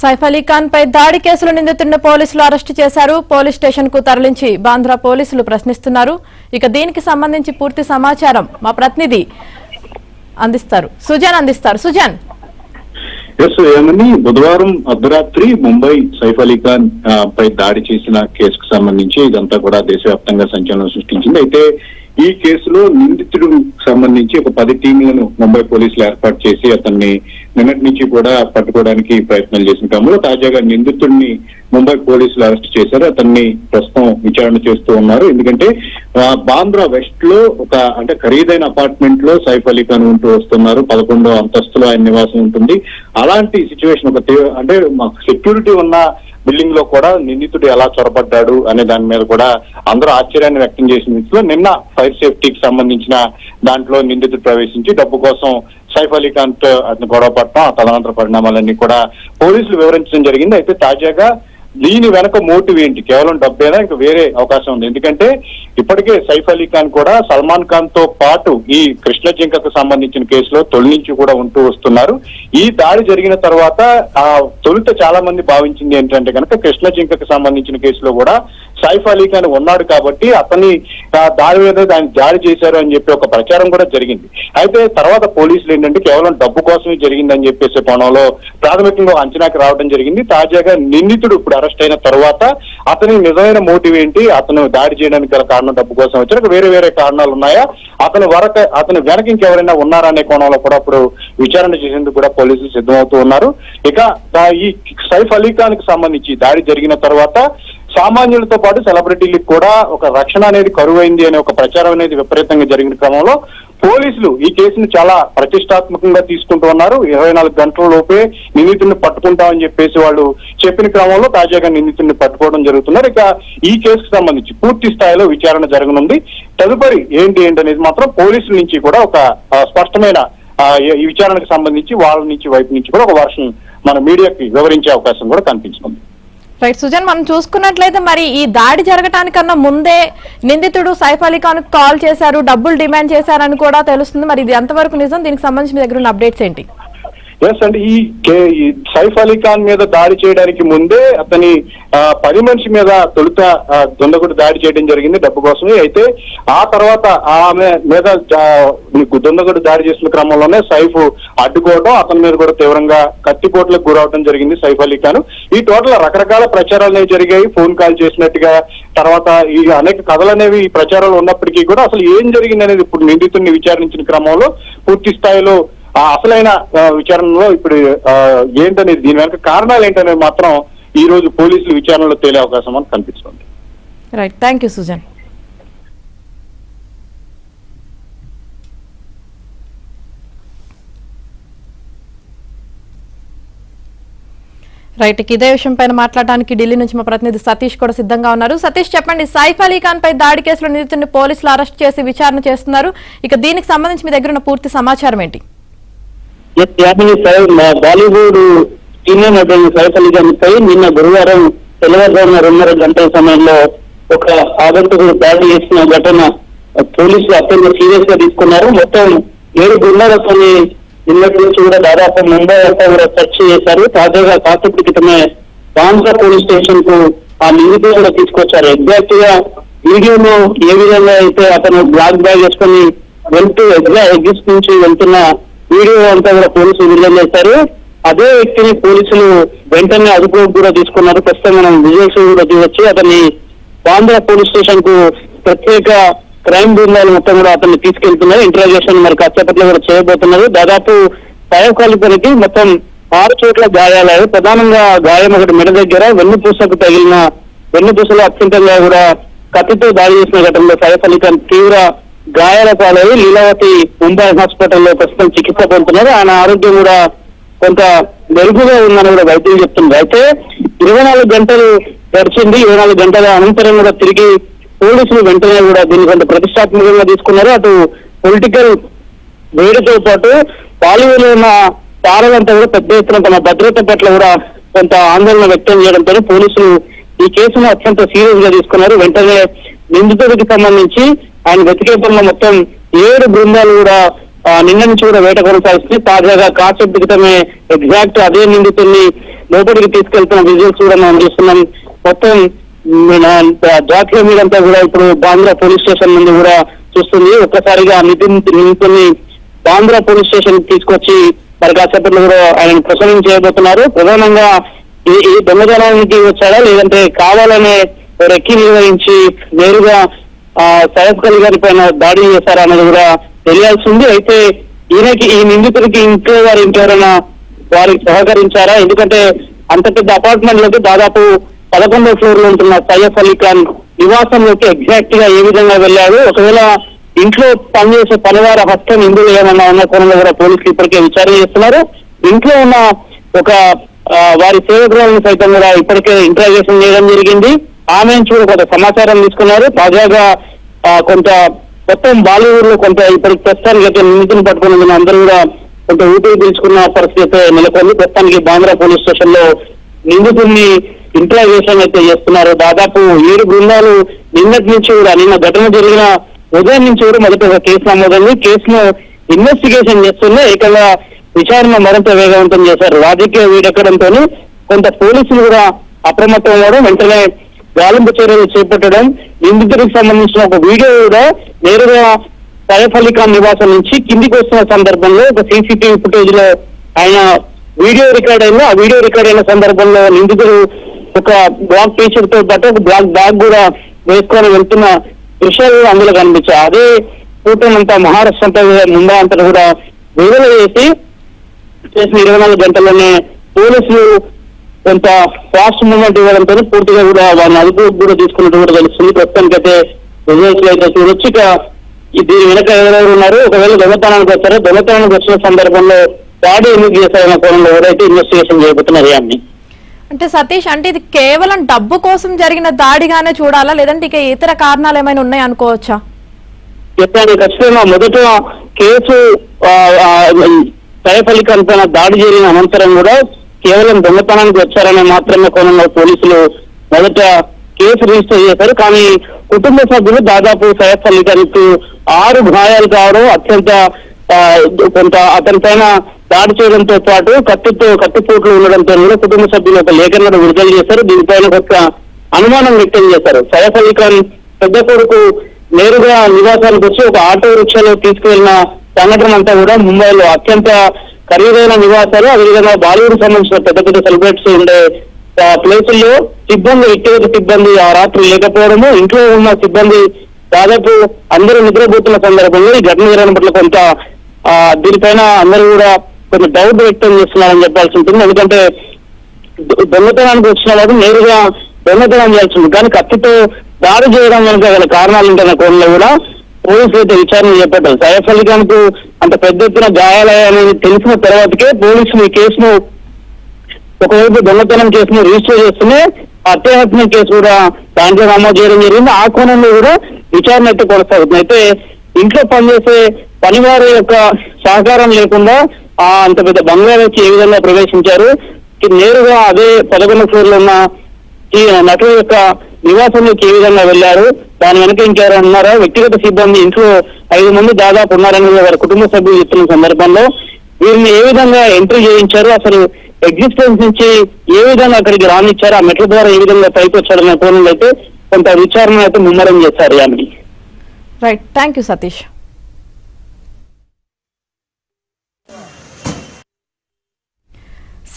సైఫ్ అలీ ఖాన్ పై దాడి కేసులో నిందితుడిని పోలీసులు అరెస్టు చేశారు. పోలీస్ స్టేషన్ కు తరలించి బాంద్రా పోలీసులు ప్రశ్నిస్తున్నారు. ఇక దీనికి సంబంధించి పూర్తి సమాచారం మా ప్రతినిధి సుజన్ అందిస్తారు. సుజన్, ఏమని బుధవారం అర్ధరాత్రి ముంబై సైఫ్ అలీ ఖాన్ పై దాడి చేసిన కేసుకు సంబంధించి ఇదంతా కూడా దేశవ్యాప్తంగా సంచలనం సృష్టించింది. అయితే ఈ కేసులో నిందితుడికి సంబంధించి ఒక 10 టీంలను ముంబై పోలీసులు ఏర్పాటు చేసి అతన్ని నిన్నటి నుంచి కూడా పట్టుకోవడానికి ప్రయత్నాలు చేసిన క్రమంలో తాజాగా నిందితుడిని ముంబై పోలీసులు అరెస్ట్ చేశారు. అతన్ని ప్రస్తుతం విచారణ చేస్తూ ఉన్నారు. ఎందుకంటే బాంద్రా వెస్ట్ లో అంటే ఖరీదైన అపార్ట్మెంట్ లో సైఫ్ అలీ ఖాన్ ఉంటూ వస్తున్నారు. 11వ అంతస్తులో ఆయన నివాసం ఉంటుంది. అలాంటి సిచ్యువేషన్ అంటే సెక్యూరిటీ ఉన్న బిల్డింగ్ లో కూడా నిందితుడు ఎలా చొరబడ్డాడు అనే దాని మీద కూడా అందరూ ఆశ్చర్యాన్ని వ్యక్తం చేసిన రీతిలో నిన్న ఫైర్ సేఫ్టీకి సంబంధించిన దాంట్లో నిందితుడు ప్రవేశించి డబ్బు కోసం సైఫ్ అలీ ఖాన్ తో అతను గొడవ పడటం, ఆ తదనంతర పరిణామాలన్నీ కూడా పోలీసులు వివరించడం జరిగింది. అయితే తాజాగా దీని వెనక మోటివ్ ఏంటి, కేవలం డబ్బేనా, ఇంకా వేరే అవకాశం ఉంది. ఎందుకంటే ఇప్పటికే సైఫ్ అలీ ఖాన్ కూడా సల్మాన్ ఖాన్ తో పాటు ఈ కృష్ణ జింకకు సంబంధించిన కేసులో తొలి నుంచి కూడా ఉంటూ వస్తున్నారు. ఈ దాడి జరిగిన తర్వాత తొలుత చాలా మంది భావించింది ఏంటంటే కనుక కృష్ణ జింకకు సంబంధించిన కేసులో కూడా సైఫ్ అలీ ఖాన్ ఉన్నాడు కాబట్టి అతన్ని దాడి మీద దాడి చేశారు అని చెప్పి ఒక ప్రచారం కూడా జరిగింది. అయితే తర్వాత పోలీసులు ఏంటంటే కేవలం డబ్బు కోసమే జరిగిందని చెప్పేసి కోణంలో ప్రాథమికంగా అంచనాకి రావడం జరిగింది. తాజాగా నిందితుడు ఇప్పుడు అరెస్ట్ అయిన తర్వాత అతని నిజమైన మోటివ్ ఏంటి, అతను దాడి చేయడానికి గల కారణం డబ్బు కోసం వచ్చారు, వేరే వేరే కారణాలు ఉన్నాయా, అతను వెనక ఇంకెవరైనా ఉన్నారా అనే కోణంలో కూడా ఇప్పుడు విచారణ చేసేందుకు కూడా పోలీసులు సిద్ధమవుతూ ఉన్నారు. ఇక ఈ సైఫ్ అలీ ఖాన్ కి సంబంధించి దాడి జరిగిన తర్వాత సామాన్యులతో పాటు సెలబ్రిటీలకు కూడా ఒక రక్షణ అనేది కరువైంది అనే ఒక ప్రచారం అనేది విపరీతంగా జరిగిన క్రమంలో పోలీసులు ఈ కేసును చాలా ప్రతిష్టాత్మకంగా తీసుకుంటూ ఉన్నారు. 24 గంటల లోపే నిందితుడిని పట్టుకుంటామని చెప్పేసి వాళ్ళు చెప్పిన క్రమంలో తాజాగా నిందితుడిని పట్టుకోవడం జరుగుతున్నారు. ఇక ఈ కేసుకు సంబంధించి పూర్తి స్థాయిలో విచారణ జరగనుంది. తదుపరి ఏంటి అనేది మాత్రం పోలీసుల నుంచి కూడా ఒక స్పష్టమైన ఈ విచారణకు సంబంధించి వాళ్ళ నుంచి వైపు నుంచి కూడా ఒక వర్షన్ మన మీడియాకి వివరించే అవకాశం కూడా కనిపించింది. రైట్ సుజన్, మనం చూసుకున్నట్లయితే మరి ఈ దాడి జరగటానికన్నా ముందే నిందితుడు సైఫ్ అలీ ఖాన్ కాల్ చేశారు, డబ్బులు డిమాండ్ చేశారని కూడా తెలుస్తుంది. మరి ఇది ఎంతవరకు నిజం? దీనికి సంబంధించి మీ దగ్గర ఉన్న అప్డేట్స్ ఏంటి? ఎస్ అండి, ఈ సైఫ్ అలీ ఖాన్ మీద దాడి చేయడానికి ముందే అతని పని మనిషి మీద తొలుత దుండగుడు దాడి చేయడం జరిగింది డబ్బు కోసమే. అయితే ఆ తర్వాత ఆమె మీద దుండగుడు దాడి చేసిన క్రమంలోనే సైఫ్ అడ్డుకోవడం, అతని మీద కూడా తీవ్రంగా కత్తిపోట్లకు గురవడం జరిగింది సైఫ్ అలీ ఖాన్. ఈ టోటల్ రకరకాల ప్రచారాలు అనేవి జరిగాయి. ఫోన్ కాల్ చేసినట్టుగా, తర్వాత ఈ అనేక కథలు అనేవి ఈ ప్రచారాలు ఉన్నప్పటికీ కూడా అసలు ఏం జరిగింది అనేది ఇప్పుడు నిందితుడిని విచారించిన క్రమంలో పూర్తి స్థాయిలో అసలైన విచారణలో ఇప్పుడు ఏంటనేది, దీని వెనక కారణాలు ఏంటనేది మాత్రం ఈ రోజు పోలీసులు విచారణలో తేలే అవకాశం అని కనిపిస్తుంది. Right, thank you Sujan. Right, ఇదే విషయం పైన మాట్లాడడానికి ఢిల్లీ నుంచి మా ప్రతినిధి సతీష్ కూడా సిద్ధంగా ఉన్నారు. సతీష్, చెప్పండి, సైఫ్ అలీ ఖాన్ పై దాడి కేసులో నిందితుడిని పోలీసులు అరెస్ట్ చేసి విచారణ చేస్తున్నారు. ఇక దీనికి సంబంధించి మీ దగ్గర ఉన్న పూర్తి సమాచారం ఏంటి? బాలీవుడ్ సీనియర్ నటుడు సైఫ్ అలీ ఖాన్ పై నిన్న గురువారం తెల్లవారుజామున 2:30 గంటల సమయంలో ఒక ఆగంతుకుడు దాడి చేసిన ఘటన పోలీసులు అత్యంత సీరియస్ గా తీసుకున్నారు. మొత్తం 7 బృందాలతో నిన్నటి నుంచి కూడా దాదాపు ముంబై అంతా కూడా సెర్చ్ చేశారు. తాజాగా కాసేపటి క్రితమే బాంద్రా పోలీస్ స్టేషన్ కు ఆ నిందితులు కూడా తీసుకొచ్చారు. ఎగ్జాక్ట్ గా వీడియోలో ఏ విధంగా అయితే అతను బ్లాక్ బ్యాగ్ వేసుకొని వెళ్తూ ఎగ్జిస్ట్ నుంచి వెళ్తున్న వీడియో అంతా కూడా పోలీసులు విడుదల చేశారు. అదే వ్యక్తిని పోలీసులు వెంటనే అదుపులోకి కూడా తీసుకున్నారు. ప్రస్తుతం మనం విజువల్స్ కూడా చూడొచ్చు. అతన్ని బాంద్రా పోలీస్ స్టేషన్ కు ప్రత్యేక క్రైమ్ బృందాలు మొత్తం కూడా అతన్ని తీసుకెళ్తున్నారు. ఇంటరాగేషన్ మరి కాసేపట్లో కూడా చేయబోతున్నారు. దాదాపు పైకాలిపనికి మొత్తం 6 చోట్ల గాయాలయ్యాయి. ప్రధానంగా గాయం ఒకటి మెడ దగ్గర, వెన్నుపూసకు తగిలిన వెన్నుపూసలో అత్యంతంగా కూడా కత్తితో దాడి చేసిన ఘటనలో సైఫ్ అలీ ఖాన్ తీవ్ర గాయాల పాలయ్యి లీలావతి ముంబై హాస్పిటల్లో ప్రస్తుతం చికిత్స పొందుతున్నారు. ఆయన ఆరోగ్యం కూడా కొంత మెరుగుగా ఉందని కూడా వైద్యులు చెప్తున్నారు. అయితే 24 గంటలు గడిచింది. 24 గంటల అనంతరం కూడా తిరిగి పోలీసులు వెంటనే కూడా దీన్ని కొంత ప్రతిష్టాత్మకంగా తీసుకున్నారు. అటు పొలిటికల్ వేడితో పాటు బాలీవుడ్ లో ఉన్న తారలంతా కూడా పెద్ద ఎత్తున తమ భద్రత పట్ల కూడా కొంత ఆందోళన వ్యక్తం చేయడంతో పోలీసులు ఈ కేసును అత్యంత సీరియస్ గా తీసుకున్నారు. వెంటనే నిందితుడికి సంబంధించి ఆయన వెతికే పనులు మొత్తం 7 బృందాలు కూడా నిన్న నుంచి కూడా వేట కొనసాగిస్తుంది. తాజాగా కాసేపు క్రితమే ఎగ్జాక్ట్ అదే నిందితుడిని లోపలికి తీసుకెళ్తున్న విజువల్స్ కూడా మనం చూస్తున్నాం. మొత్తం జాతీయ మీదంతా కూడా ఇప్పుడు బాంద్రా పోలీస్ స్టేషన్ నుండి కూడా చూస్తుంది. ఒక్కసారిగా నితిన్ని బాంద్రా పోలీస్ స్టేషన్ తీసుకొచ్చి మరి కాసేపట్లో కూడా ఆయన ప్రసంగం చేయబోతున్నారు. ప్రధానంగా ఈ దొంగతనానికి వచ్చాడా లేదంటే కావాలనే రెక్కి నిర్వహించి నేరుగా సైఫ్ అలీ గారి పైన దాడి చేశారా అనేది కూడా తెలియాల్సి ఉంది. అయితే ఈ నిందితుడికి ఇంట్లో వారు ఇంకెవరైనా వారికి సహకరించారా? ఎందుకంటే అంత పెద్ద అపార్ట్మెంట్ లోకి దాదాపు 11వ ఫ్లోర్ లో ఉంటున్న సైఫ్ అలీ ఖాన్ నివాసంలోకి ఎగ్జాక్ట్ గా ఏ విధంగా వెళ్ళాడు, ఒకవేళ ఇంట్లో పనిచేసే పనివారి హస్తం ఇందులో ఏమన్నా ఉన్న కోణంలో కూడా పోలీసులు ఇప్పటికే విచారణ చేస్తున్నారు. ఇంట్లో ఉన్న ఒక వారి సేవకురాలను సైతం కూడా ఇప్పటికే ఇంటరాగేషన్ చేయడం జరిగింది. ఆమె నుంచి కూడా కొంత సమాచారం తీసుకున్నారు. తాజాగా కొంత మొత్తం బాలీవుడ్ లో కొంత ఇప్పటికి ప్రస్తుతానికి అయితే నిందితులు పట్టుకుని అందరూ కూడా కొంత ఊపిరి పీల్చుకున్న పరిస్థితి అయితే నెలకొంది. ప్రస్తుతానికి బాంద్రా పోలీస్ స్టేషన్ లో నిందితుల్ని ఇంటరాగేషన్ అయితే చేస్తున్నారు. దాదాపు 7 బృందాలు నిన్నటి నుంచి కూడా నిన్న ఘటన జరిగిన ఉదయం నుంచి కూడా మొదట ఒక కేసు నమోదైంది. కేసును ఇన్వెస్టిగేషన్ చేస్తున్నా ఏకంగా విచారణ మరింత వేగవంతం చేశారు. రాజకీయ వీడెక్కడంతో కొంత పోలీసులు కూడా అప్రమత్తం అవ్వడం, వెంటనే గాలింపు చర్యలు చేపట్టడం, నిందితుడికి సంబంధించిన ఒక వీడియో కూడా నేరుగా సైఫ్ అలీ ఖాన్ నివాసం నుంచి కిందికి వస్తున్న సందర్భంలో ఒక సీసీటీవీ ఫుటేజ్ లో ఆయన వీడియో రికార్డ్ అయింది. ఆ వీడియో రికార్డ్ అయిన సందర్భంలో నిందితుడు ఒక బ్లాక్ టీషర్ట్ తో పాటు ఒక బ్లాక్ బ్యాగ్ కూడా వేసుకొని వెళ్తున్న దృశ్యాలు అందులో కనిపించాయి. అదే ఫోటోనంతా మహారాష్ట్ర అంతా ముంబై అంతా కూడా విడుదల చేసి చేసిన 24 గంటల్లోనే పోలీసులు కొంత ఫాస్ట్ మూవ్మెంట్ ఇవ్వడంతో పూర్తిగా కూడా వారిని అదుపులోకి కూడా తీసుకున్నట్టు కూడా తెలుస్తుంది. ప్రస్తుతానికైతే రిజల్ట్స్ అయితే చూడొచ్చు. ఇక దీని వెనక ఎవరెవరు ఉన్నారు, ఒకవేళ దొంగతనానికి వచ్చారో దొంగతనానికి వచ్చిన సందర్భంలో దాడి ఎందుకు చేశారన్న కోణంలో ఎవరైతే ఇన్వెస్టిగేషన్ చేయబోతున్నారు. అన్ని అంటే సతీష్, అంటే ఇది కేవలం డబ్బు కోసం జరిగిన దాడిగానే చూడాలా లేదంటే ఇక ఇతర కారణాలు ఏమైనా ఉన్నాయి అనుకోవచ్చా? చెప్పండి, ఖచ్చితంగా మొదట కేసు సైఫ్ అలీ ఖాన్ పైన దాడి జరిగిన అనంతరం కూడా కేవలం దొంగతనానికి వచ్చారనే మాత్రమే కోణంలో పోలీసులు మొదట కేసు రిజిస్టర్ చేశారు. కానీ కుటుంబ సభ్యులు దాదాపు సైఫ్ అలీ ఖాన్ 6 గాయాలు కావడం, అత్యంత కొంత అతని పైన దాడి చేయడంతో పాటు కత్తిపోట్లు ఉండడంతో కూడా కుటుంబ సభ్యులు ఒక లేఖను విడుదల చేశారు. దీనిపైన ఒక అనుమానం వ్యక్తం చేశారు. సైఫ్ అలీ ఖాన్ పెద్ద కొడుకు నేరుగా నివాసానికి వచ్చి ఒక ఆటో రిక్షాలో తీసుకువెళ్లిన సంఘటన అంతా కూడా ముంబైలో అత్యంత ఖరీదైన నివాసాలు, అదేవిధంగా బాలీవుడ్ సంబంధించిన పెద్ద పెద్ద సెలబ్రిటీస్ ఉండే ప్లేసుల్లో వ్యక్తిగత సిబ్బంది ఆ రాత్రి లేకపోవడము, ఇంట్లో ఉన్న సిబ్బంది దాదాపు అందరూ నిద్రపోతున్న సందర్భంలో ఈ ఘటన జరగడం పట్ల కొంత దీనిపైన అందరూ కూడా కొంచెం డౌట్ వ్యక్తం చేస్తున్నారని చెప్పాల్సి ఉంటుంది. ఎందుకంటే దొంగతనానికి వచ్చిన వాడు నేరుగా దొంగతనం చేయాల్సి ఉంటుంది, కానీ కత్తితో దాడి చేయడం కనుక గల కారణాలు ఉంటున్న కోణంలో కూడా పోలీసులు అయితే విచారణ చేపట్టారు. సైఫ్ అలీ ఖాన్ కు అంత పెద్ద ఎత్తున గాయాలనేది తెలిసిన తర్వాతకే పోలీసులు ఈ కేసును ఒకవైపు దొంగతనం కేసును రిజిస్టర్ చేస్తూనే హత్యాయత్నం కేసు కూడా దాంట్లో నమోదు చేయడం జరిగింది. ఆ కోణంలో కూడా విచారణ అయితే కొనసాగుతుంది. అయితే ఇంట్లో పనిచేసే పనివారి యొక్క సహకారం లేకుండా అంత పెద్ద బంగ్లాలోకి ఏ విధంగా ప్రవేశించారు, నేరుగా అదే 11వ ఫ్లోర్ లో ఉన్న ఈ నటుల యొక్క నివాసంలోకి ఏ విధంగా వెళ్లారు, దాని వెనక ఇంకెవరైనా ఉన్నారా, వ్యక్తిగత సిబ్బంది ఇంట్లో 5 మంది దాదాపు ఉన్నారని వారి కుటుంబ సభ్యులు చెప్తున్న సందర్భంలో వీరిని ఏ విధంగా ఎంట్రీ చేయించారు, అసలు ఎగ్జిస్టెన్స్ నుంచి ఏ విధంగా అక్కడికి రానిచ్చారు, ఆ మెట్ల ద్వారా ఏ విధంగా పైకి వచ్చారనే కోణంలో అయితే కొంత విచారణ అయితే ముమ్మరం చేశారు. Yamini. Right, thank you Satish.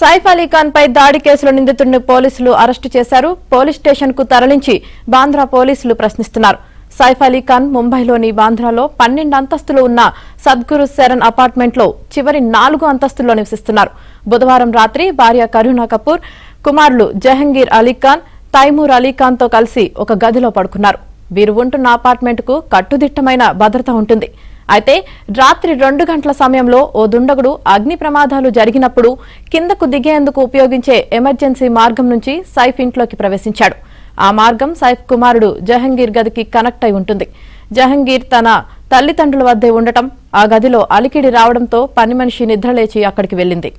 Saif Ali Khan పై దాడి కేసులో నిందితుడిని పోలీసులు అరెస్టు చేశారు. పోలీస్ స్టేషన్ కు తరలించి బాంద్రా పోలీసులు ప్రశ్నిస్తున్నారు. సైఫ్ అలీ ఖాన్ ముంబైలోని బాంద్రాలో 12 అంతస్తులు ఉన్న సద్గురు శరణ్ అపార్ట్మెంట్ లో చివరి 4 అంతస్తుల్లో నివసిస్తున్నారు. బుధవారం రాత్రి భార్య కరుణా కపూర్, కుమారులు జహంగీర్ అలీ ఖాన్, తైమూర్ అలీ ఖాన్ తో కలిసి ఒక గదిలో పడుకున్నారు. వీరు ఉంటున్న అపార్ట్మెంట్ కు కట్టుదిట్టమైన భద్రత ఉంటుంది. అయితే రాత్రి 2 గంటల సమయంలో ఓ దుండగుడు అగ్ని ప్రమాదాలు జరిగినప్పుడు కిందకు దిగేందుకు ఉపయోగించే ఎమర్జెన్సీ మార్గం నుంచి సైఫ్ ఇంట్లోకి ప్రవేశించాడు. ఆ మార్గం సైఫ్ కుమారుడు జహంగీర్ గదికి కనెక్ట్ అయి ఉంటుంది. జహంగీర్ తన తల్లిదండ్రుల వద్దే ఉండటం, ఆ గదిలో అలికిడి రావడంతో పని మనిషి నిద్రలేచి అక్కడికి వెళ్లింది.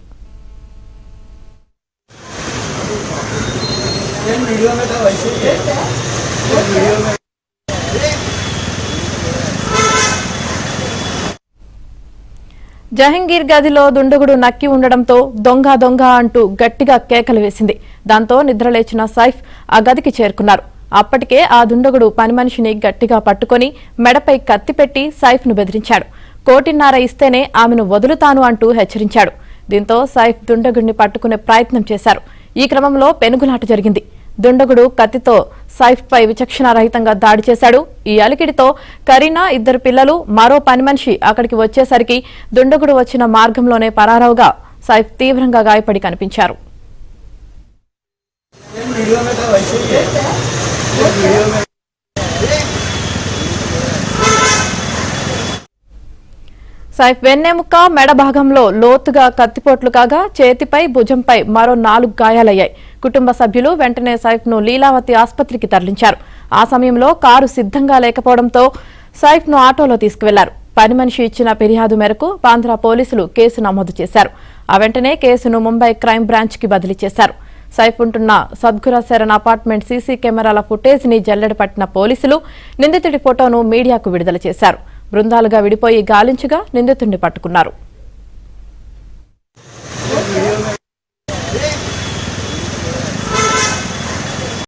జహంగీర్ గదిలో దుండగుడు నక్కి ఉండడంతో దొంగ దొంగ అంటూ గట్టిగా కేకలు వేసింది. దాంతో నిద్రలేచిన సైఫ్ ఆ గదికి చేరుకున్నారు. అప్పటికే ఆ దుండగుడు పని మనిషిని గట్టిగా పట్టుకుని మెడపై కత్తి పెట్టి సైఫ్ ను బెదిరించాడు. 1.5 కోటి ఇస్తేనే ఆమెను వదులుతాను అంటూ హెచ్చరించాడు. దీంతో సైఫ్ దుండగుడిని పట్టుకునే ప్రయత్నం చేశారు. ఈ క్రమంలో పెనుగులాట జరిగింది. దుండగుడు కత్తితో సైఫ్ పై విచక్షణారహితంగా దాడి చేశాడు. ఈ అలికిడితో కరీనా, 2 పిల్లలు, మరో పని మనిషి అక్కడికి వచ్చేసరికి దుండగుడు వచ్చిన మార్గంలోనే పరారవుగా సైఫ్ తీవ్రంగా గాయపడి కనిపించారు. సైఫ్ వెన్నెముక, మెడ భాగంలో లోతుగా కత్తిపోట్లు కాగా చేతిపై, భుజంపై మరో 4 గాయాలయ్యాయి. కుటుంబ సభ్యులు వెంటనే సైఫ్ ను లీలావతి ఆసుపత్రికి తరలించారు. ఆ సమయంలో కారు సిద్ధంగా లేకపోవడంతో సైఫ్ ను ఆటోలో తీసుకువెళ్లారు. పని మనిషి ఇచ్చిన ఫిర్యాదు మేరకు బాంద్రా పోలీసులు కేసు నమోదు చేశారు. ఆ వెంటనే కేసును ముంబై క్రైమ్ బ్రాంచ్ కి బదిలీ చేశారు. సైఫ్ ఉంటున్న సద్గుర శరణ్ అపార్ట్మెంట్ సీసీ కెమెరాల ఫుటేజ్ ని జల్లెడ పట్టిన పోలీసులు నిందితుడి ఫోటోను మీడియాకు విడుదల చేశారు. బృందాలుగా విడిపోయి గాలించగా నిందితుడిని పట్టుకున్నారు.